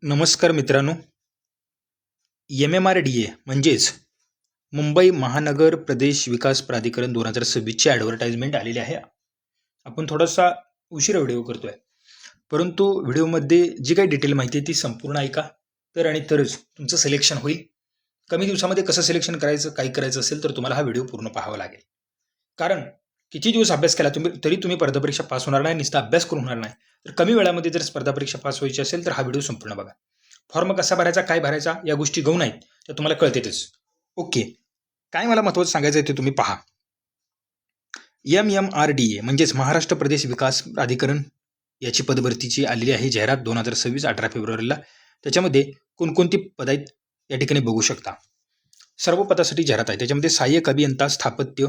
नमस्कार मित्रांनो. MMRDA म्हणजेच मुंबई महानगर प्रदेश विकास प्राधिकरण 2026ची ॲडव्हर्टाइजमेंट आलेली आहे. आपण थोडासा उशिरा व्हिडिओ करतोय, परंतु व्हिडिओमध्ये जी काही डिटेल माहिती आहे ती संपूर्ण ऐका, तर आणि तरच तुमचं सिलेक्शन होईल. कमी दिवसामध्ये कसं सिलेक्शन करायचं, काय करायचं असेल तर तुम्हाला हा व्हिडिओ पूर्ण पाहावा लागेल. कारण किती दिवस अभ्यास केला तरी तुम्ही स्पर्धा परीक्षा पास होणार नाही, नुसता अभ्यास करून होणार नाही. तर कमी वेळामध्ये जर स्पर्धा परीक्षा पास व्हायची असेल तर हा व्हिडिओ संपूर्ण बघा. फॉर्म कसा भरायचा, काय भरायचा, या गोष्टी गौण आहेत तर तुम्हाला कळतेच. ओके, काय मला महत्त्वाचं सांगायचं आहे ते तुम्ही पहा. MMRDA म्हणजेच महाराष्ट्र प्रदेश विकास प्राधिकरण याची पदभरतीची आलेली आहे जाहिरात 2026 18 फेब्रुवारीला. त्याच्यामध्ये कोणकोणती पद आहेत या ठिकाणी बघू शकता. सर्व पदासाठी जाहिरात आहे. त्याच्यामध्ये सहाय्यक अभियंता स्थापत्य,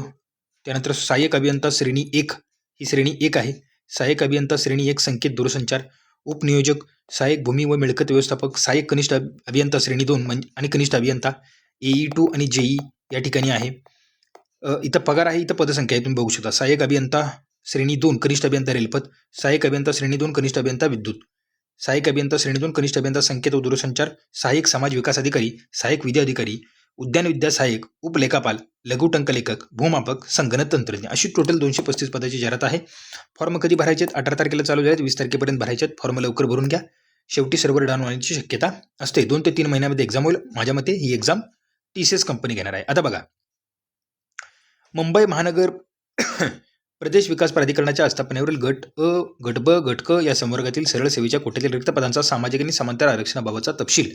त्यानंतर सहाय्यक अभियंता श्रेणी 1 ही श्रेणी 1 आहे. सहाय्यक अभियंता श्रेणी 1 संकेत दूरसंचार, उपनियोजक, सहाय्यक भूमी व मिळकत व्यवस्थापक, सहाय्यक कनिष्ठ अभियंता श्रेणी 2 आणि कनिष्ठ अभियंता AE2 आणि JE या ठिकाणी आहे. इथं पगार आहे, इथं पदसंख्या आहे, तुम्ही बघू शकता. सहाय्यक अभियंता श्रेणी 2 कनिष्ठ अभियंता रेल्पत, सहाय्यक अभियंता श्रेणी 2 कनिष्ठ अभियंता विद्युत, सहाय्यक अभियंता श्रेणी 2 कनिष्ठ अभियंता संकेत व दूरसंचार, सहाय्यक समाज विकास अधिकारी, सहाय्यक विधी अधिकारी, उद्यान विद्या सहाय्यक, उपलेखापाल, लघु टंकलेखक, भूमापक, संगणक तंत्रज्ञ अशी टोटल 235 पदाची जाहिरात आहे. फॉर्म कधी भरायचे आहेत? 18 तारखेला चालू झालेत, 20 तारखेपर्यंत भरायचे आहेत. फॉर्म लवकर भरून घ्या. शेवटी सर्व्हर डाऊन होण्याची शक्यता असते. 2 ते 3 महिन्यामध्ये एक्झाम होईल. माझ्या मते ही एक्झाम TCS कंपनी घेणार आहे. आता बघा, मुंबई महानगर प्रदेश विकास प्राधिकरणाच्या आस्थापनेवरील गट अ, गट ब, गट क या संवर्गातील सरळ सेवेच्या कोट्यातील रिक्त पदांचा सामाजिक आणि समांतर आरक्षणाबाबतचा तपशील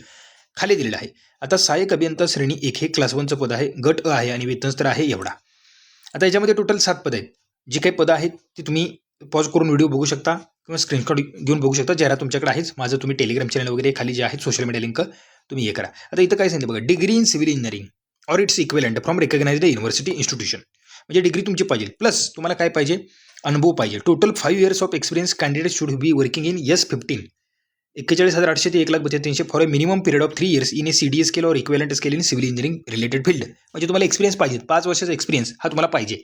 खाली दिलेला आहे. आता सहाय्यक अभियंता श्रेणी 1 हे क्लास 1चं पद आहे. गट अ आहे आणि वेतनस्तर आहे एवढा. आता याच्यामध्ये टोटल 7 पद आहेत. जी काही पदं आहेत ती तुम्ही पॉज करून व्हिडिओ बघू शकता किंवा स्क्रीनशॉट घेऊन बघू शकता. जाहिरात तुमच्याकडे आहेच. माझं तुम्ही टेलिग्राम चॅनल वगैरे खाली जे आहेत सोशल मीडिया लिंक तुम्ही हे करा. आता इथं काय सांगितलं बघा, degree in civil engineering or it's equivalent from recognised university institution. म्हणजे डिग्री तुमची पाहिजे, प्लस तुम्हाला काय पाहिजे, अनुभव पाहिजे. Total 5 years of experience candidate should be working in S15 41,800 ते 1,32,300 for a minimum period of 3 years in A CDA scale or equivalent scale in civil engineering related field. म्हणजे तुम्हाला एक्सपिरियन्स पाहिजे, 5 वर्षाचा एक्सपिरियन्स हा तुम्हाला पाहिजे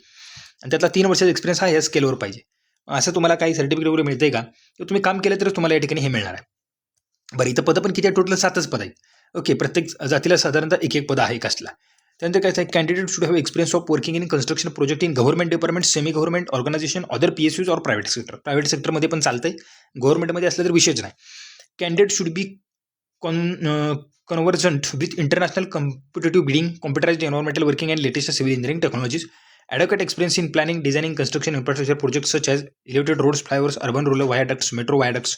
आणि त्यातला 3 वर्षाचा एक्सपिरियन्स हा या स्केलवर पाहिजे. असं तुम्हाला काही सर्टिफिकेट वगैरे मिळतंय का? तर तुम्ही काम केलं तर तुम्हाला या ठिकाणी हे मिळणार आहे. बरं, इथं पदं पण किती आहे? टोटल 7च पद आहेत. ओके, प्रत्येक जातीला साधारणतः एक पद आहे कास्टला. त्यानंतर काय आहे, candidate should have experience of working in construction project in government department, semi government organisation, other PSUs or private sector. Private सेक्टरमध्ये पण चालतंय, गव्हर्नमेंटमध्ये असलं तर विषयच नाही. Candidate should be convergent with international competitive bidding, computerised environmental working and latest civil engineering technologies, adequate experience in planning, designing, construction, infrastructure projects such as elevated roads, flyovers, urban rural viaducts, metro viaducts,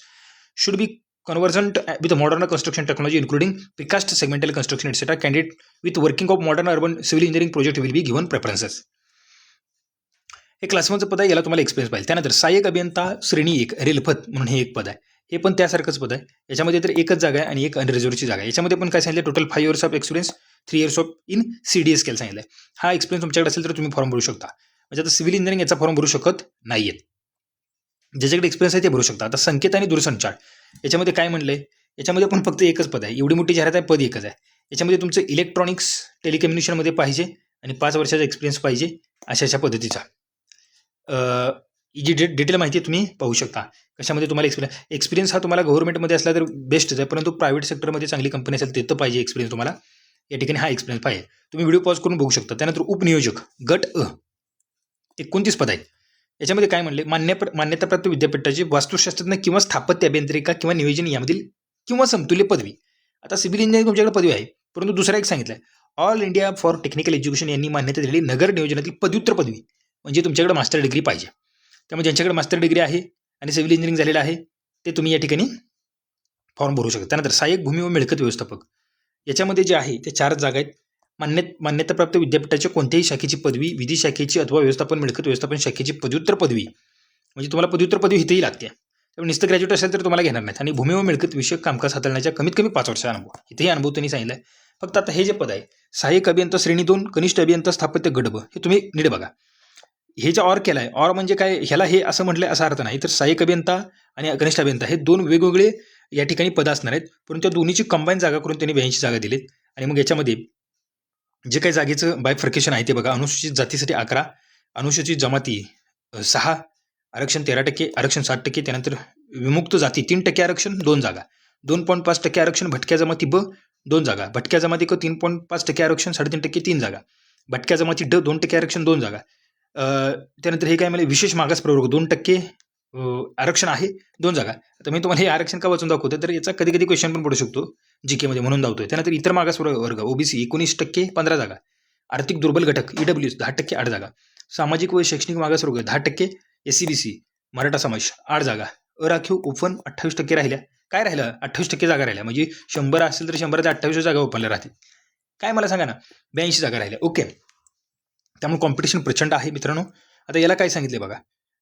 should be conversant with modern construction technology including precast segmental construction etc. Candidate with working of modern urban civil engineering project will be given preferences. हे class 1चं पद आहे, याला तुम्हाला experience पाहिजे. त्यानंतर सहाय्यक अभियंता श्रेणी 1 रेल्पत म्हणून हे एक पद आहे. हे पण त्यासारखंच पद आहे. याच्यामध्ये तर एकच जागा आहे आणि एक अनरिझर्वची जागा आहे. याच्यामध्ये पण काय सांगितलं, total 5 years of experience, 3 years of in CDA scale सांगितलं. हा एक्सपिरियन्स तुमच्याकडे असेल तर तुम्ही फॉर्म भरू शकता. म्हणजे आता सिव्हिल इंजिनिअरिंग याचा फॉर्म भरू शकत नाहीये. ज्याच्याकडे एक्सपिरियन्स आहे ते भरू शकता. आता संकेत आणि दूरसंचार याच्यामध्ये काय म्हणलंय, याच्यामध्ये पण फक्त एकच पद आहे. एवढी मोठी जाहिरात आहे, पद एकच आहे. याच्यामध्ये तुमचं इलेक्ट्रॉनिक्स टेलिकम्युनिकेशनमध्ये पाहिजे आणि 5 वर्षाचा एक्सपिरियन्स पाहिजे अशा पद्धतीचा. जी डिटेल माहिती तुम्ही पाहू शकता. कशामध्ये तुम्हाला एक्सपिरियन्स हा तुम्हाला गव्हर्नमेंटमध्ये असला तर बेस्टच आहे, परंतु प्रायव्हेट सेक्टरमध्ये चांगली कंपनी असेल ते तर पाहिजे एक्सपिरियन्स तुम्हाला. या ठिकाणी हा एक्सपिरियन्स पाहिजे. तुम्ही व्हिडिओ पॉज करून बघू शकता. त्यानंतर उपनियोजक गट अ 29 पद आहेत. याच्यामध्ये काय म्हणले, मान्यताप्राप्त विद्यापीठाची वास्तुशास्त्रज्ञ किंवा स्थापत्य अभियांत्रिका किंवा नियोजन यामधील किंवा समतुल्य पदवी. आता सिव्हिल इंजिनिअरिंग तुमच्याकडे पदवी आहे, परंतु दुसरा एक सांगितलं आहे, all India for technical education यांनी मान्यता दिलेली नगर नियोजनातील पदव्युत्तर पदवी. म्हणजे तुमच्याकडे मास्टर डिग्री पाहिजे. त्यामुळे ज्यांच्याकडे मास्टर डिग्री आहे आणि सिव्हिल इंजिनिअरिंग झालेलं आहे ते तुम्ही या ठिकाणी फॉर्म भरू शकता. त्यानंतर सहाय्यक भूमी व मिळकत व्यवस्थापक याच्यामध्ये जे आहे ते 4 जागा आहेत. मान्यताप्राप्त विद्यापीठाच्या कोणत्याही शाखेची पदवी, विधी शाखेची अथवा व्यवस्थापन मिळकत व्यवस्थापन शाखेची पदव्युत्तर पदवी. म्हणजे तुम्हाला पदव्युत्तर पदवी इथेही लागते. त्यामुळे नुसतं ग्रॅज्युएट असेल तर तुम्हाला घेणार नाहीत. आणि भूमी व मिळकत विषयक कामकाज हाताळण्याच्या कमीत कमी 5 वर्षाचा अनुभव, इथेही अनुभव त्यांनी सांगितलं आहे. फक्त आता हे जे पद आहे, सहाय्यक अभियंता श्रेणी 2 कनिष्ठ अभियंता स्थापत्य गट ब, हे तुम्ही नीट बघा. हे जे ऑर केलं आहे, ऑर म्हणजे काय, ह्याला हे असं म्हटलं असा अर्थ नाही. तर सहाय्यक अभियंता आणि कनिष्ठ अभियंता हे 2 वेगवेगळे या ठिकाणी पद असणार आहेत, परंतु त्या दोन्हीची कंबाईन जागा करून त्यांनी 82 जागा दिलीत. आणि मग याच्यामध्ये जे काही जागेचं बायफर्केशन आहे ते बघा. अनुसूचित जातीसाठी 11, अनुसूचित जमाती 6, आरक्षण 13%, आरक्षण 60%, त्यानंतर विमुक्त जाती 3% आरक्षण, 2 जागा. 2.5% आरक्षण भटक्या जमाती ब 2 जागा, भटक्या जमाती क 3.5% आरक्षण 3.5% 3 जागा, भटक्या जमाती ड 2% आरक्षण 2 जागा. त्यानंतर हे काय म्हणजे विशेष मागास प्रवर्ग 2% आरक्षण आहे 2 जागा. आता मी तुम्हाला हे आरक्षण का वाचून दाखवतो तर याचा कधी कधी क्वेश्चन पण पडू शकतो जीके मध्ये म्हणून दावतोय. त्यानंतर इतर मागास वर्ग ओबीसी 19% 15 जागा, आर्थिक दुर्बल घटक ईडब्ल्यूएस 10% 8 जागा, सामाजिक व शैक्षणिक मागास वर्ग 10%, एससीबीसी मराठा समाज 8 जागा, अराखीव ओपन 28% राहिल्या. काय राहिलं 28% जागा राहिल्या म्हणजे 100 असेल तर 100 ते 28 जागा ओपनला राहतील. काय मला सांगा ना 82 जागा राहिल्या. ओके, त्यामुळे कॉम्पिटिशन प्रचंड आहे मित्रांनो. आता याला काय सांगितले बघा,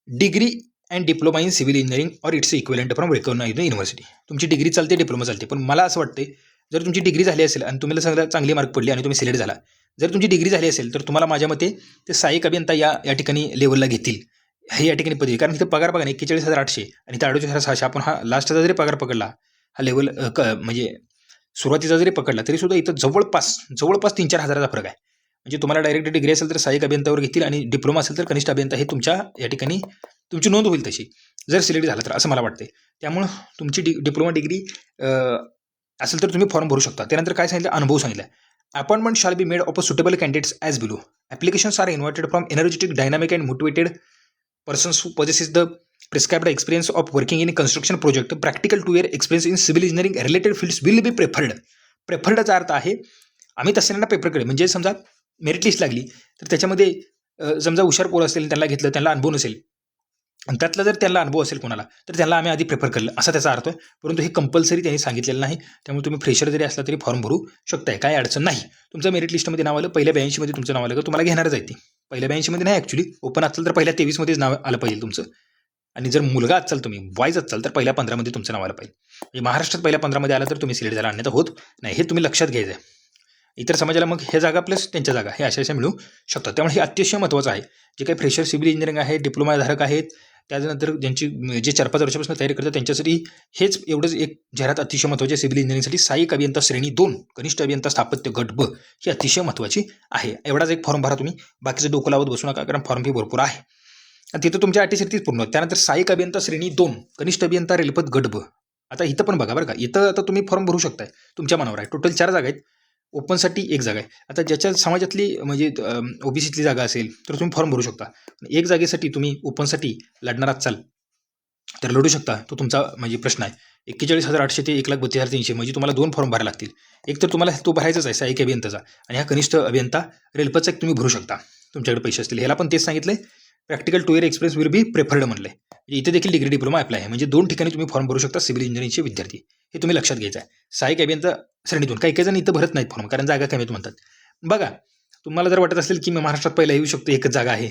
degree and diploma in civil engineering or its equivalent from recognised university. तुमची डिग्री चालते, डिप्लोमा चालते, पण मला असं वाटते जर तुमची डिग्री झाली असेल आणि तुम्हाला सगळं चांगली मार्क पडले आणि तुम्ही सिलेक्ट झाला, जर तुमची डिग्री झाली असेल तर तुम्हाला माझ्या मते ते सहाय्यक अभियंता या ठिकाणी लेवलला घेतील. हे या ठिकाणी पदवी, कारण इथं पगार बघा ना 41,800 आणि 48,600. आपण हा लास्टचा जरी पगार पकडला, हा लेवल म्हणजे सुरुवातीचा जरी पकडला तरी सुद्धा इथं जवळपास 3-4 हजाराचा फरक आहे. म्हणजे तुम्हाला डायरेक्ट डिग्री असेल तर सहाय्यक अभियंतावर घेतील आणि डिप्लोमा असेल तर कनिष्ठ अभियंता. हे तुमच्या या ठिकाणी तुमची नोंद होईल तशी जर सिलेक्ट झाला तर, असं मला वाटते. त्यामुळं तुमची डिप्लोमा डिग्री असेल तर तुम्ही फॉर्म भरू शकता. त्यानंतर काय सांगितलं, अनुभव सांगितलं. Appointment shall be made of a suitable candidates as below. Applications are invited from energetic, dynamic and motivated persons who possesses the prescribed experience of working in construction project. Practical 2 year experience in civil engineering related fields will be preferred. प्रेफर्डचा अर्थ आहे आम्ही तसं paper कडे, म्हणजे समजा merit list लागली तर त्याच्यामध्ये समजा हुशार पोर असेल, त्यांना घेतलं, त्यांना अनुभव नसेल आणि त्यातला जर त्यांना अनुभव असेल कोणाला तर त्यांना आम्ही आधी प्रेफर केलं, असा त्याचा अर्थ आहे. परंतु हे कंपल्सरी त्यांनी सांगितलेलं नाही. त्यामुळे तुम्ही फ्रेशर जरी असला तरी फॉर्म भरू शकताय, काय अडचण नाही. तुमचं मेरिट लिस्टमध्ये नाव आलं, पहिल्या 82 मध्ये तुमचं नाव आलं का तुम्हाला घेणारच आहे. ती पहिल्या 82 मध्ये नाही, ॲक्च्युली ओपन असेल तर पहिल्या 23 मध्येच नाव आलं पाहिजे तुमचं. आणि जर मुलगा असाल, तुम्ही बॉयज असाल तर पहिल्या 15 मध्ये तुमचं नाव आलं पाहिजे. म्हणजे महाराष्ट्रात पहिल्या 15 मध्ये आलं तर तुम्ही सिलेक्ट झाला, अन्यथा होत नाही. हे तुम्ही लक्षात घ्यायचं आहे. इतर समाजाला मग हे जागा प्लस त्यांच्या जागा हे अशा मिळू शकतात. त्यामुळे हे अतिशय महत्त्वाचं आहे. जे काही फ्रेशर सिव्हिल इंजिनिअरिंग आहे, डिप्लोमा धारक आहेत, त्यानंतर ज्यांची जे 4-5 वर्षापासून तयारी करतात त्यांच्यासाठी हेच एवढंच एक जाहिरात अतिशय महत्त्वाची आहे. सिव्हिल इंजिनिअरिंगसाठी सहाय्यक अभियंता श्रेणी 2, कनिष्ठ अभियंता स्थापत्य गट ब ही अतिशय महत्त्वाची आहे. एवढाच एक फॉर्म भरा तुम्ही, बाकीचं डोकं लावत बसू नका, कारण फॉर्म फी भरपूर आहे. तिथं तुमच्या अटीशर्तीच पूर्ण. त्यानंतर सहाय्यक अभियंता श्रेणी 2, कनिष्ठ अभियंता रेल्पत गट ब. आता इथं पण बघा बरं का, इथं आता तुम्ही फॉर्म भरू शकताय, तुमच्या मनावर आहे. टोटल 4 जागा आहेत, ओपनसाठी 1 जागा आहे. आता ज्याच्या समाजातली म्हणजे ओबीसीतली जागा असेल तर तुम्ही फॉर्म भरू शकता. 1 जागेसाठी तुम्ही ओपनसाठी लढणार असाल तर लढू शकता, तो तुमचा म्हणजे प्रश्न आहे. 41,800 ते 1,32,300 म्हणजे तुम्हाला 2 फॉर्म भरायला लागतील. एक तर तुम्हाला तो भरायचाच आहे सहाय्यक अभियंताचा, आणि हा कनिष्ठ अभियंता रेल्पचा एक तुम्ही भरू शकता, तुमच्याकडे पैसे असतील. ह्याला पण तेच सांगितलंय, practical 2 year experience will be preferred म्हणलंय. इथे देखील डिग्री डिप्लोमा अप्लाय आहे, म्हणजे 2 ठिकाणी तुम्ही फॉर्म भरू शकता सिव्हिल इंजिनिअरिंगचे विद्यार्थी. हे तुम्ही लक्षात घ्यायचं आहे. सहाय्यक अभियंता श्रेणीतून काही जण इथं भरत नाहीत फॉर्म, कारण जागा कमी म्हणतात. बघा, तुम्हाला जर वाटत असेल की मी महाराष्ट्रात पहिला येऊ शकतो, एकच जागा आहे,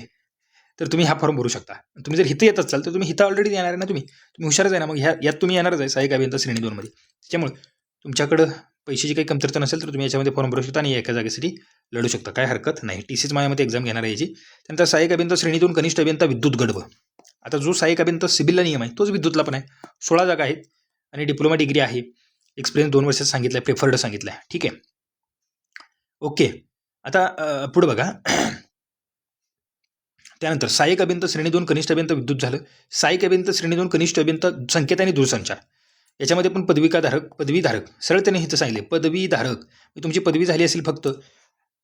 तर तुम्ही हा फॉर्म भरू शकता. तुम्ही जर इथं येत असाल तर तुम्ही इथं ऑलरेडी येणार आहे ना, तुम्ही हुशारच आहे ना, मग यात तुम्ही येणारच आहे सहाय्यक अभियंता श्रेणी 2 मध्ये. त्याच्यामुळे तुमच्याकडं पैशाची काही कमतरता नसेल तर तुम्ही याच्यामध्ये फॉर्म भरू शकता आणि एका जागेसाठी लढू शकता, काय हरकत नाही. TC's माझ्यामध्ये एक्झाम घेणार आहे याची. त्यानंतर सहाय्यक अभियंता श्रेणी 2, कनिष्ठ अभियंता विद्युत गट ब. आता जो सहाय्यक अभियंता सिव्हिलला नियम आहे तोच विद्युतला पण आहे. 16 जागा आहेत आणि डिप्लोमा डिग्री आहे, एक्सपिरियन्स 2 वर्षात सांगितलं आहे, प्रेफर्ड सांगितलं आहे. ठीक आहे, ओके. आता पुढे बघा, त्यानंतर सहाय्यक अभियंता श्रेणी 2, कनिष्ठ अभियंता विद्युत झालं. सहाय्यक अभियंता श्रेणी 2, कनिष्ठ अभियंता संकेत आणि दूरसंचार, याच्यामध्ये पण पदवीधारक सरळ त्याने हिथं सांगितले पदवीधारक. तुमची पदवी झाली असेल फक्त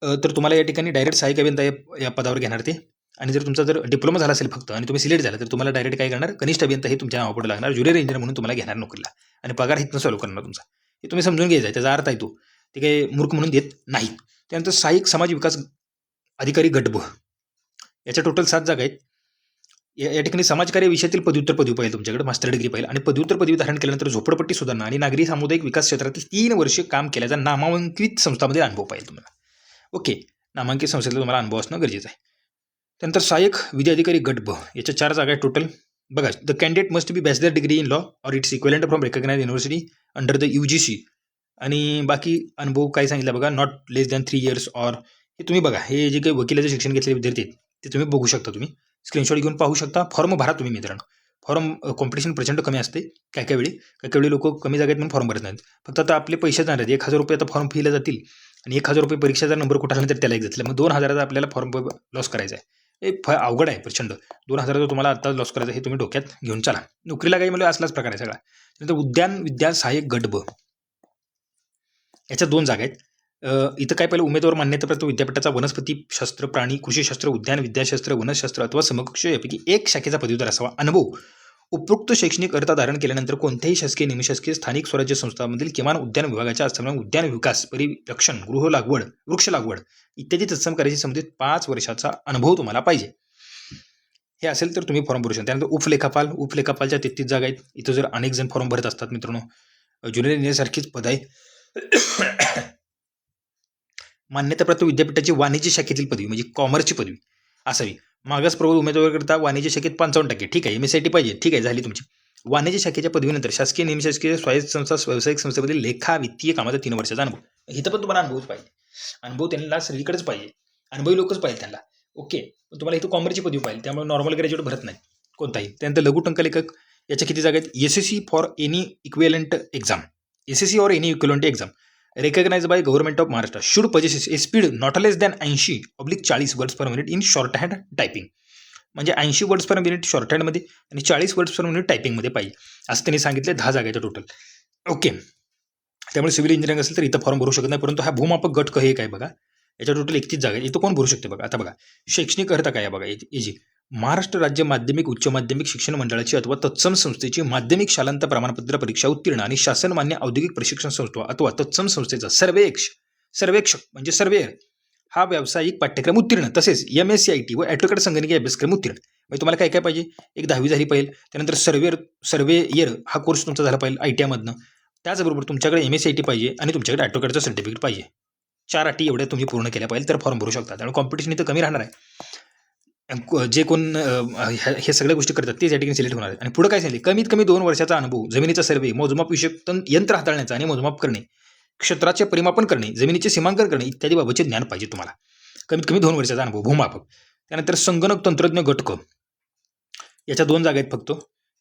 तर तुम्हाला या ठिकाणी डायरेक्ट सहाय्यक अभियंता या पदावर घेणार ते. आणि जर तुमचा जर डिप्लोमा झाला असेल फक्त आणि तुम्ही सिलेक्ट झाला तर तुम्हाला डायरेक्ट काय करणार, कनिष्ठ अभियंता हे तुमच्या नावापुढे लागणार, ज्युनियर इंजिनियर म्हणून तुम्हाला घेणार नोकरीला आणि पगार हिथनं चालू करणार तुमचा. हे तुम्ही समजून घ्यायचं आहे, त्याचा अर्थ आहे तो, ते काही मूर्ख म्हणून देत नाही. त्यानंतर सहाय्यक समाज विकास अधिकारी गट ब, याच्या टोटल 7 जागा आहेत. या ठिकाणी समाजकार्य विषयातील पदव्युत्तर पदवी पाहिजे तुमच्याकडे, मास्टर डिग्री पाहिजे, आणि पदव्युत्तर पदवी धारण केल्यानंतर झोपडपट्टी सुधारणा आणि नागरी सामुदायिक विकास क्षेत्रातील 3 वर्ष काम केल्याचा नामांकित संस्थांमध्ये अनुभव पाहिजे तुम्हाला. ओके, नामांकित संस्थेतला तुम्हाला अनुभव असणं गरजेचं आहे. त्यानंतर सहाय्यक विधी अधिकारी गट ब, याच्या 4 जागा आहेत टोटल. बघा, the candidate must be bachelor degree in law or its equivalent from recognised university under the UGC. आणि बाकी अनुभव काय सांगितलं बघा, not less than 3 years or. हे तुम्ही बघा, हे जे काही वकिलाचं शिक्षण घेतलेले विद्यार्थी आहेत ते तुम्ही बघू शकता, तुम्ही स्क्रीनशॉट घेऊन पाहू शकता. फॉर्म भरा तुम्ही मित्रांनो, फॉर्म कॉम्पिटिशन प्रचंड कमी असते. काय वेळी लोक कमी जागेत म्हणून फॉर्म भरत नाहीत. फक्त आता आपले पैसे जाणार आहेत, 1,000 रुपये आता फॉर्म फीला जातील आणि 1,000 रुपये परीक्षेचा नंबर कुठं आला तर त्याला एक जातील. मग 2,000चा आपल्याला फॉर्म लॉस करायचा आहे. हे अवघड आहे प्रचंड. 2,000चा तुम्हाला आता लॉस करायचा, हे तुम्ही डोक्यात घेऊन चला. नोकरीला काही म्हणजे असलाच प्रकार आहे सगळा. त्यानंतर उद्यान विद्या सहाय्यक गट ब, याच्या 2 जागा आहेत. इथं काय पहिलं उमेदवार मान्यताप्राप्त विद्यापीठाचा वनस्पतीशास्त्र, प्राणी, कृषीशास्त्र, उद्यान विद्याशास्त्र, वनशास्त्र अथवा समकक्ष यापैकी एक शाखेचा पदवीधर असावा. अनुभव उपरोक्त शैक्षणिक अर्हता धारण केल्यानंतर कोणत्याही शासकीय, निमशासकीय, स्थानिक स्वराज्य संस्थांमधील किमान उद्यान विभागाच्या आस्थापना, उद्यान विकास, परिरक्षण, गृह लागवड, वृक्ष लागवड इत्यादी तत्सम कार्याशी संबंधित 5 वर्षाचा अनुभव तुम्हाला पाहिजे. हे असेल तर तुम्ही फॉर्म भरू शकता. त्यानंतर उपलेखापालच्या 33 जागा आहेत. इथं जर अनेक जण फॉर्म भरत असतात मित्रांनो. ज्युनियर इंजिनियर सारखीच पद आहे. मान्यताप्राप्त विद्यापीठाची वाणिज्य शाखेतील पदवी म्हणजे कॉमर्सची पदवी असावी. मागास प्रवर्ग उमेदवाराकरता वाणिज्य शाखेत 55%. ठीक आहे, MSIT पाहिजे, ठीक आहे, झाली तुमची. वाणिज्य शाखेच्या पदवीनंतर शासकीय, निमशासकीय, स्वायत्त संस्था, व्यावसायिक संस्थेमधील लेखा वित्तीय कामाचा 3 वर्षाचा अनुभव. इथं पण तुम्हाला अनुभवच पाहिजे. अनुभव त्यांना सगळीकडेच पाहिजे, अनुभवी लोकच पाहिजे त्यांना. ओके, पण तुम्हाला इथं कॉमर्सची पदवी पाहिजे, त्यामुळे नॉर्मल ग्रॅज्युएट भरत नाही कोणताही. त्यानंतर लघु टंकलेखक याच्या किती जागा आहेत? SSC for any equivalent exam, SSC और any equivalent exam recognized by government of Maharashtra should possess a speed not less than 80/40 words per minute in shorthand typing. म्हणजे 80 वर्ड्स पर मिनिट शॉर्टहँडमध्ये आणि 40 वर्ड्स पर मिनिट टायपिंगमध्ये पाहिजे असं त्यांनी सांगितले. 10 जागाच्या total. Okay, त्यामुळे civil engineering असेल तर इथं फॉर्म भरू शकत नाही. परंतु हा भूमापक गट हे काय बघा, याच्या टोटल 31 जागा आहेत. इथं कोण भरू शकते बघा. आता बघा शैक्षणिक अर्हता काय आहे बघा. जी महाराष्ट्र राज्य माध्यमिक उच्च माध्यमिक शिक्षण मंडळाची अथवा तत्सम संस्थेची माध्यमिक शालांत प्रमाणपत्र परीक्षा उत्तीर्ण आणि शासन मान्य औद्योगिक प्रशिक्षण संस्था अथवा तत्सम संस्थेचा सर्वेक्षक म्हणजे सर्वेयर हा व्यावसायिक पाठ्यक्रम उत्तीर्ण, तसेच MSCIT व ॲटोकॅड संगणकीय अभ्यासक्रम उत्तीर्ण. म्हणजे तुम्हाला काय काय पाहिजे? एक 10वी झाली पाहिजे. त्यानंतर सर्वेयर हा कोर्स तुमचा झाला पाहिजे ITI मधनं. त्याचबरोबर तुमच्याकडे MSCIT पाहिजे आणि तुमच्याकडे ॲटोकॅडचं सर्टिफिकेट पाहिजे. 4 अटी एवढ्या तुम्ही पूर्ण केल्या पाहिजे तर फॉर्म भरू शकता. त्यामुळे कॉम्पिटिशन इथं कमी राहणार आहे. जे कोण हे सगळ्या गोष्टी करतात तेच या ठिकाणी सिलेक्ट होणार आहेत. आणि पुढे काय सांगितले? कमीत कमी 2 वर्षाचा अनुभव, जमिनीचा सर्वे, मोजमाप विषयक यंत्र हाताळण्याचा आणि मोजमाप करणे, क्षेत्राचे परिमापन करणे, जमिनीचे सीमांकन करणे इत्यादी बाबतचे ज्ञान पाहिजे तुम्हाला. कमीत कमी 2 वर्षाचा अनुभव, भूमापक. त्यानंतर संगणक तंत्रज्ञ गटक याच्या 2 जागा आहेत फक्त.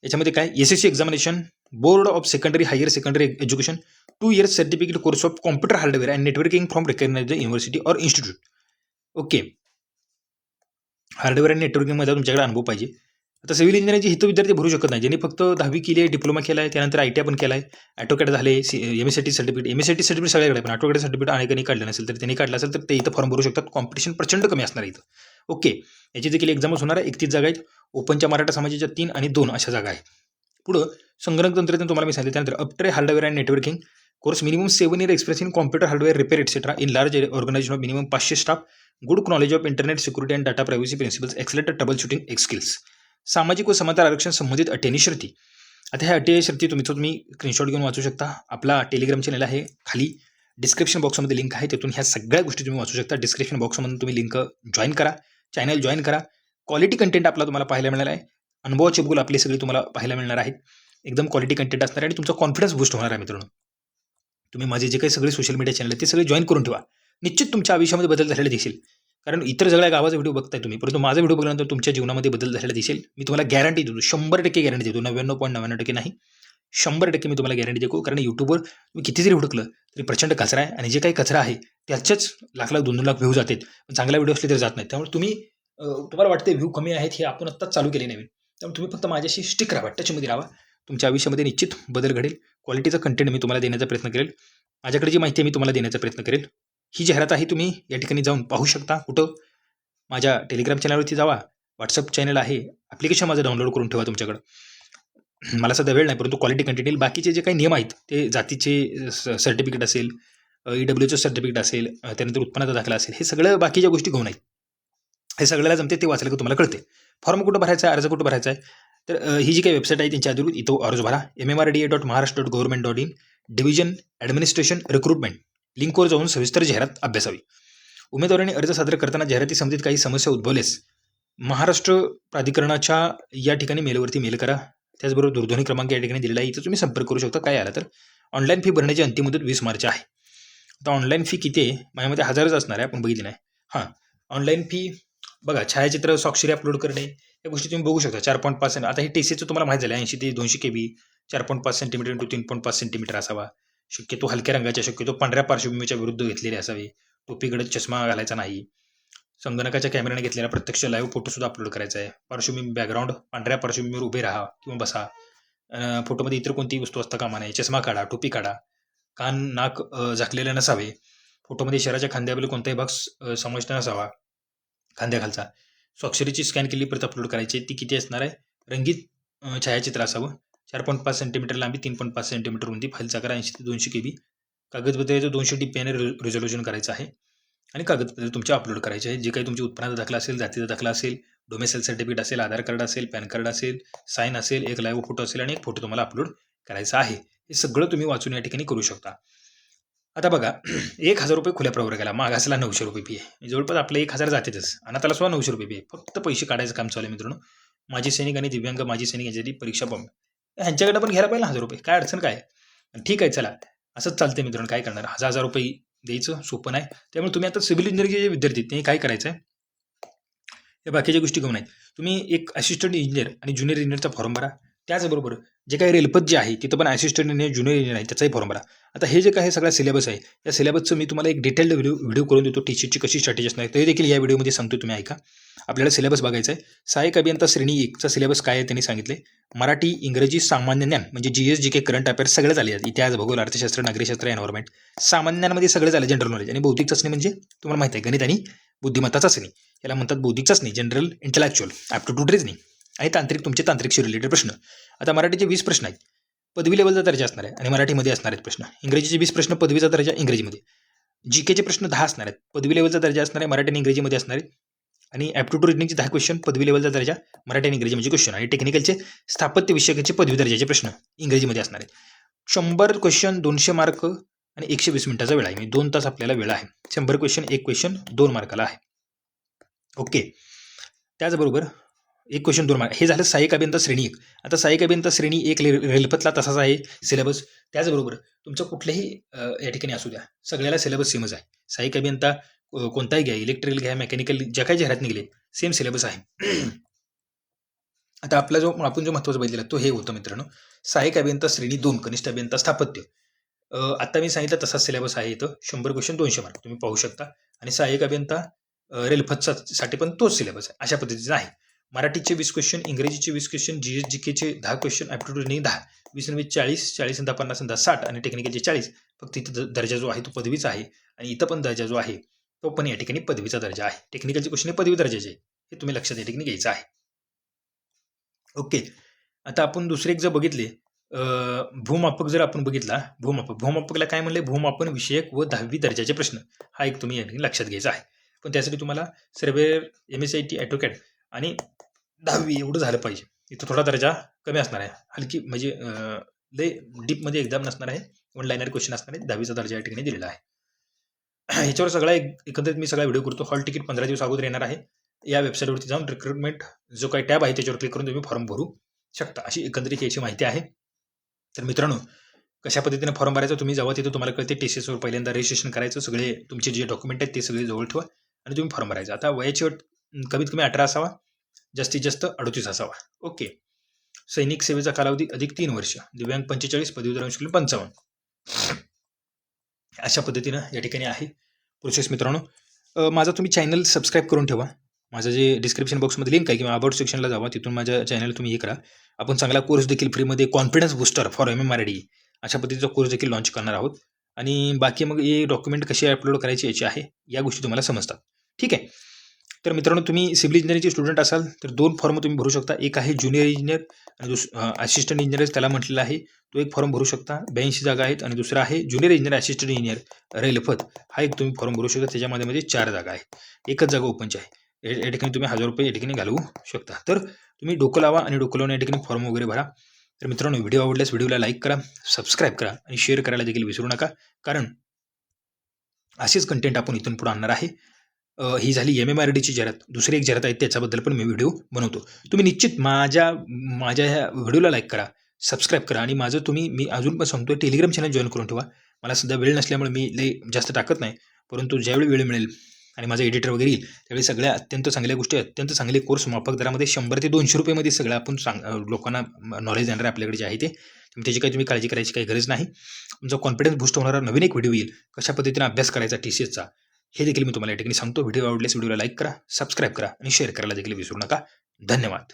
याच्यामध्ये काय? SSC examination, board of secondary higher secondary education, 2 years certificate course of computer hardware and networking from recognised university or institute. Okay, hardware आणि नेटवर्किंगमध्ये तुमच्याकडे अनुभव पाहिजे. आता सिव्हिल इंजिनिअरिंगचे हित विद्यार्थी भरू शकत नाही, ज्यांनी फक्त 10वी केली आहे, डिप्लोमा केला आहे, त्यानंतर ITI पण केला आहे, ॲटोकॅड झाले, MSCIT सर्टिफिकेट सगळ्याकडे, पण ॲटोकॅड सर्टिफिकेट अनेकांनी काढलं नसेल तर त्यांनी काढलं असेल तर ते इथं फॉर्म भरू शकतात. कॉम्पिटिशन प्रचंड कमी असणार इथं. ओके, याची देखील एक्झामच होणार आहे. 31 जागा आहेत. ओपनच्या मराठा समाजाच्या 3 आणि 2 अशा जागा आहेत. पुढं संगणक तंत्रज्ञान तुम्हाला मी सांगितलं. त्यानंतर अपट्रे hardware and networking course, minimum 7 year experience in computer hardware repair etcetera in large organisation of minimum 500 staff, good knowledge of internet security and data privacy principles, excellent troubleshooting skills. सामाजिक व समांतर आरक्षण संबंधित अटी आणि शर्ती. आता ह्या अटी शर्ती तुम्ही स्क्रीनशॉट घेऊन वाचू शकता. आपला टेलिग्राम चॅनल आहे, खाली डिस्क्रिप्शन बॉक्समध्ये लिंक आहे, तिथून ह्या सगळ्या गोष्टी तुम्ही वाचू शकता. डिस्क्रिप्शन बॉक्समधून तुम्ही लिंक जॉईन करा, चॅनल जॉईन करा. क्वालिटी कंटेंट आपला तुम्हाला पाहायला मिळणार आहे. अनुभवाचे बोल आपले सगळे तुम्हाला पाहायला मिळणार आहेत. एकदम क्वालिटी कंटेंट असणार आहे आणि तुमचा कॉन्फिडन्स बूस्ट होणार आहे मित्रांनो. तुम्ही माझे जे काही सगळे सोशल मीडिया चॅनल आहेत ते सगळे जॉईन करून ठेवा. निश्चित तुमच्या आयुष्यामध्ये बदल झालेला दिसेल. कारण इतर सगळ्या गावाचा व्हिडिओ बघताय तुम्ही, परंतु माझा व्हिडिओ बघल्यानंतर तुमच्या जीवनामध्ये बदल झालेला दिसेल. मी तुम्हाला गॅरंटी देतो, 100% गॅरंटी देतो. 99.99% नाही, 100% मी तुम्हाला गॅरंटी देतो. कारण यूट्यूबवर तुम्ही किती जरी हुडकलं तरी प्रचंड कचरा आहे आणि जे काही कचरा आहे त्याच्याच लाख 2-2 लाख व्ह्यूज जातात, पण चांगला व्हिडिओ असले तरी जात नाही. त्यामुळे तुम्हाला वाटते व्ह्यू कमी आहेत, हे आपण आत्ताच चालू केले नवीन. त्यामुळे तुम्ही फक्त माझ्याशी स्टिक राहा, टचमध्ये राहा. तुमच्या आयुष्यामध्ये निश्चित बदल घडेल. क्वालिटीचा कंटेंट मी तुम्हाला देण्याचा प्रयत्न करेल. माझ्याकडे जी माहिती आहे मी तुम्हाला देण्याचा प्रयत्न करेल. ही जाहिरात आहे, तुम्ही या ठिकाणी जाऊन पाहू शकता. कुठं? माझ्या टेलिग्राम चॅनलवरती जावा, व्हॉट्सअप चॅनल आहे, ॲप्लिकेशन माझं डाउनलोड करून ठेवा तुमच्याकडं. मला सध्या वेळ नाही, परंतु क्वालिटी कंटेंट येईल. बाकीचे जे काही नियम आहेत ते जातीचे सर्टिफिकेट असेल, EWचं सर्टिफिकेट असेल, त्यानंतर उत्पन्नाचा दाखला असेल, हे सगळं बाकीच्या गोष्टी घेऊन आहेत. हे सगळ्याला जमते, ते वाचलं की तुम्हाला कळते. फॉर्म कुठं भरायचा आहे, अर्ज कुठं भरायचा आहे, तर ही जी काही वेबसाईट आहे त्यांच्या आधी इथं अर्ज भरा. mmrda.maharashtra.government.in डिव्हिजन ॲडमिनिस्ट्रेशन रिक्रुटमेंट लिंकवर जाऊन सविस्तर जाहिरात अभ्यासावी. उमेदवारांनी अर्ज सादर करताना जाहिराती संबंधित काही समस्या उद्भवल्यास महाराष्ट्र प्राधिकरणाच्या या ठिकाणी मेलवरती मेल करा. त्याचबरोबर दूरध्वनी क्रमांक या ठिकाणी दिलेला आहे, इथं तुम्ही संपर्क करू शकता. काय आला तर ऑनलाईन फी भरण्याची अंतिम मुदत 20 मार्च आहे. आता ऑनलाईन फी किती आहे? माझ्यामध्ये 1000च असणार आहे, आपण बघितली नाही. हां, ऑनलाईन फी बघा, छायाचित्र स्वाक्षरी अपलोड करणे या गोष्टी तुम्ही बघू शकता. 4.5 आता हे TCचं तुम्हाला माहीत झालं, 80 ते 200 KB, 4.5 सेंटीमीटर इंटू 3.5 सेंटीमीटर असावा. शक्यतो हलक्या रंगाच्या, शक्यतो पांढऱ्या पार्श्वभूमीच्या विरुद्ध घेतलेले असावे. टोपीकडे चष्मा घालायचा नाही. संगणकाच्या कॅमेऱ्याने घेतलेला प्रत्यक्ष लाईव्ह फोटोसुद्धा अपलोड करायचा आहे. पार्श्वभूमी बॅकग्राऊंड पांढऱ्या पार्श्वभूमीवर उभे राहा किंवा बसा. फोटोमध्ये इतर कोणतीही वस्तू असता कामा नये, चष्मा काढा, टोपी काढा, कान नाक झाकलेले नसावे, फोटोमध्ये शरीराच्या खांद्यावरील कोणताही भाग समाविष्ट नसावा खांद्याखालचा, स्वाक्षरीची स्कॅन केलेली प्रत अपलोड करायची. ती किती असणार आहे? रंगीत छायाचित्र असावं, 4.5 सेंटीमीटर लांबी, 3.5 सेंटीमीटर रुंदी, फाईलचा आकार 80 ते 200 KB, कागदपत्र 200 DPI रिझोल्युशन करायचं आहे आणि कागदपत्र तुमचे अपलोड करायचे आहे. जे काही तुमची उत्पन्नाचा दाखला असेल, जातीचा दाखला असेल, डोमेसाईल सर्टिफिकेट असेल, आधार कार्ड असेल, पॅन कार्ड असेल, साईन असेल, एक लाईव्ह फोटो असेल आणि एक फोटो तुम्हाला अपलोड करायचा आहे. हे सगळं तुम्ही वाचून या ठिकाणी करू शकता. आता बघा 1,000 रुपये खुल्या प्रवर्गाला, मागासला 900 रुपये फी आहे. जवळपास आपले 1,000 जातेच. अनाथाला सुद्धा 900 रुपये फी आहे. फक्त पैसे काढायचं काम चालू आहे मित्रांनो. माजी सैनिक आणि दिव्यांग माजी सैनिक यांच्यासाठी परीक्षा फॉर्म ह्यांच्याकडे पण घ्यायला पाहिजे 1,000 रुपये. काय अडचण काय? ठीक आहे, चला असंच चालतंय मित्रांनो. काय करणार, 1,000 रुपये द्यायचं सोपं नाही. त्यामुळे तुम्ही आता सिव्हिल इंजिनिअरिंगचे जे विद्यार्थी ते काय करायचं आहे, या बाकीच्या गोष्टी घेऊन आहेत. तुम्ही एक असिस्टंट इंजिनियर आणि ज्युनियर इंजिनियरचा फॉर्म भरा. त्याचबरोबर जे काही रेल्पत जे आहे तिथं पण असिस्टंट इंजिनियर ज्युनियर इंजिनियर आहे त्याचाही फॉर्म भरा. आता हे जे काही सगळा सिलेबस आहे या सिलेबसचं मी तुम्हाला एक डिटेल्ड व्हिडिओ करून देतो. टीचरची कशी स्ट्रॅटेजी असणार ते देखील या व्हिडिओमध्ये सांगतो, तुम्ही ऐका. आपल्याला सिलेबस बघायचा आहे. सहाय्यक अभियंता श्रेणी 1चा सिलेबस काय आहे त्यांनी सांगितले. मराठी, इंग्रजी, सामान्य ज्ञान म्हणजे GS GK करंट अफेअर्स सगळे झाले. इतिहास, भूगोल, अर्थशास्त्र, नागरिकशास्त्र, एन्व्हायरमेंट, सामान्य ज्ञानामध्ये सगळे झाले, जनरल नॉलेज. आणि बौद्धिक चाचणी म्हणजे तुम्हाला माहिती आहे गणित आणि बुद्धिमत्ता चाचणी, याला म्हणतात बौद्धिक चाचणी, जनरल इंटेलेक्च्युअल ॲप्टिट्यूड रिझनिंग आणि तुमचे तांत्रिकशी रिलेटेड प्रश्न. आता मराठीचे 20 प्रश्न आहेत, पदवी लेवलचा दर्जा असणार आहे आणि मराठीमध्ये असणार आहेत प्रश्न. इंग्रजीचे 20 प्रश्न, पदवीचा दर्जा इंग्रजीमध्ये. GKचे प्रश्न 10 असणार आहेत, पदवी लेवलचा दर्जा असणार आहे, मराठी आणि इंग्रजीमध्ये असणार आहे. आणि ॲप्टिट्यूड रिजनिंगचे 10 क्वेश्चन, पदवी लेवलचा दर्जा, मराठी आणि इंग्रजी म्हणजे क्वेश्चन. आणि टेक्निकलचे स्थापत्य विषयकाचे पदवी दर्जाचे प्रश्न इंग्रजीमध्ये असणार आहेत. 100 क्वेश्चन, 200 मार्क आणि 120 मिनिटाचा वेळ आहे. म्हणजे 2 तास आपल्याला वेळ आहे. 100 क्वेश्चन, 1 क्वेश्चन 2 मार्काला आहे. ओके. त्याचबरोबर 1 क्वेश्चन 2 मार्क. हे झालं सहाय्यक अभियंता श्रेणी 1. आता सहाय्यक अभियंता श्रेणी 1 रेल्पतला तसाच आहे सिलेबस. त्याचबरोबर तुमचं कुठल्याही या ठिकाणी असू द्या, सगळ्याला सिलेबस सेमच आहे. सहाय्यक अभियंता कोणताही घ्या, इलेक्ट्रिकल घ्या, मेकॅनिकल, ज्या काही जाहिरात निघले सेम सिलेबस आहे. आता आपला आपण जो महत्त्वाचा बघितलेला तो हे होतं मित्रांनो, सहाय्यक अभियंता श्रेणी 2, कनिष्ठ अभियंता स्थापत्य. आता मी सांगितलं तसाच सिलेबस आहे इथं. 100 क्वेश्चन, 200 मार्क तुम्ही पाहू शकता. आणि सहाय्यक अभियंता रेल्पतसाठी पण तोच सिलेबस आहे, अशा पद्धतीचा आहे. मराठीचे 20 क्वेश्चन, इंग्रजीचे 20 question, GS GKचे 10 question, aptitude reasoning 10, 20 आणि 40, 40 आणि 50 आणि 60 आणि टेक्निकलचे 40. फक्त इथं दर्जा जो आहे तो पदवीचा आहे आणि इथं पण दर्जा जो आहे तो पण या ठिकाणी पदवीचा दर्जा आहे. टेक्निकलचे क्वेश्चन हे पदवी दर्जाचे आहे, हे तुम्ही लक्षात या ठिकाणी घ्यायचं आहे. ओके. आता आपण दुसरे एक जर बघितले, भूमापक जर आपण बघितला, भूमापकला काय म्हणले, भूमापन विषयक व 10वी दर्जाचे प्रश्न, हा एक तुम्ही या ठिकाणी लक्षात घ्यायचा आहे. पण त्यासाठी तुम्हाला सर्वेअर, MSIT, ॲटोकॅट आणि 10वी एवढं झालं पाहिजे. इथं थोडा दर्जा कमी असणार आहे, हलकी म्हणजे लय डीपमध्ये एकदम नसणार आहे, 1 लाईनर क्वेश्चन असणार आहे. 10वीचा दर्जा या ठिकाणी दिलेला आहे. ह्याच्यावर सगळा एकंदरीत मी सगळा व्हिडिओ करतो. हॉल तिकीट 15 दिवस अगोदर येणार आहे. या वेबसाईटवरती जाऊन रिक्रुटमेंट जो काही टॅब आहे त्याच्यावर क्लिक करून तुम्ही फॉर्म भरू शकता. अशी एकंदरीत याची माहिती आहे. तर मित्रांनो, कशा पद्धतीने फॉर्म भरायचा तुम्ही जेव्हा तिथे तुम्हाला कळते, TCSवर पहिल्यांदा रजिस्ट्रेशन करायचं, सगळे तुमचे जे डॉक्युमेंट आहेत ते सगळे जवळ ठेवा आणि तुम्ही फॉर्म भरायचा. आता वयाची अट कमीत कमी 18 असावा, जास्तीत जास्त 38 असावा. ओके. सैनिक सेवेचा कालावधी अधिक 3 वर्ष, दिव्यांग 45, पदवीधर अंशकालीन 55. अशा पद्धतीनं या ठिकाणी आहे प्रोसेस मित्रांनो. माझा तुम्ही चॅनल सबस्क्राईब करून ठेवा. माझं जे डिस्क्रिप्शन बॉक्समध्ये लिंक आहे किंवा अबाउट सेक्शनला जावा, तिथून माझ्या चॅनल तुम्ही हे करा. आपण चांगला कोर्स देखील फ्रीमध्ये कॉन्फिडन्स बूस्टर फॉर MMRD अशा पद्धतीचा कोर्स देखील लॉन्च करणार आहोत. आणि बाकी मग हे डॉक्युमेंट कसे अपलोड करायचे याचे आहे, या गोष्टी तुम्हाला समजतात. ठीक आहे. तर मित्रांनो, तुम्ही सिव्हिल इंजिनिअरिंगचे स्टुडंट असाल तर 2 फॉर्म तुम्ही भरू शकता. एक आहे ज्युनियर इंजिनियर आणि असिस्टंट इंजिनियर त्याला म्हटलेला आहे, तो एक फॉर्म भरू शकता. 82 जागा आहेत. आणि दुसरा आहे ज्युनियर इंजिनियर असिस्टंट इंजिनियर रेल्पत, हा एक तुम्ही फॉर्म भरू शकता. त्याच्यामध्ये 4 जागा आहेत, एकच जागा ओपनची आहे. या ठिकाणी तुम्ही 1000 रुपये या ठिकाणी घालवू शकता. तर तुम्ही डोकं लावा आणि डोकं लावून या ठिकाणी फॉर्म वगैरे भरा. तर मित्रांनो, व्हिडिओ आवडल्यास व्हिडिओला लाईक करा, सबस्क्राईब करा आणि शेअर करायला देखील विसरू नका, कारण असेच कंटेंट आपण इथून पुढे आणणार आहे. ही झाली MMRDची जाहिरात. दुसरी एक जाहिरात आहे त्याच्याबद्दल पण मी व्हिडिओ बनवतो. तुम्ही निश्चित माझ्या ह्या व्हिडिओला लाईक करा, सबस्क्राईब करा आणि मी अजून पण सांगतो, टेलिग्राम चॅनल जॉईन करून ठेवा. मला सध्या वेळ नसल्यामुळे मी लई जास्त टाकत नाही, परंतु ज्यावेळी वेळ मिळेल आणि माझा एडिटर वगैरे येईल त्यावेळी सगळ्या अत्यंत चांगल्या गोष्टी, अत्यंत चांगले कोर्स माफक दरामध्ये 100 ते 200 रुपयेमध्ये सगळं आपण लोकांना नॉलेज देणार आहे आपल्याकडे जे आहे ते. त्याची काही तुम्ही काळजी करायची काही गरज नाही. तुमचा कॉन्फिडन्स बूस्ट होणारा नवीन एक व्हिडिओ येईल, कशा पद्धतीने अभ्यास करायचा TCSचा, हे देखील मी तुम्हाला या ठिकाणी सांगतो. व्हिडिओ आवडल्यास व्हिडिओला लाईक करा, सबस्क्राईब करा आणि शेअर करायला देखील विसरू नका. धन्यवाद.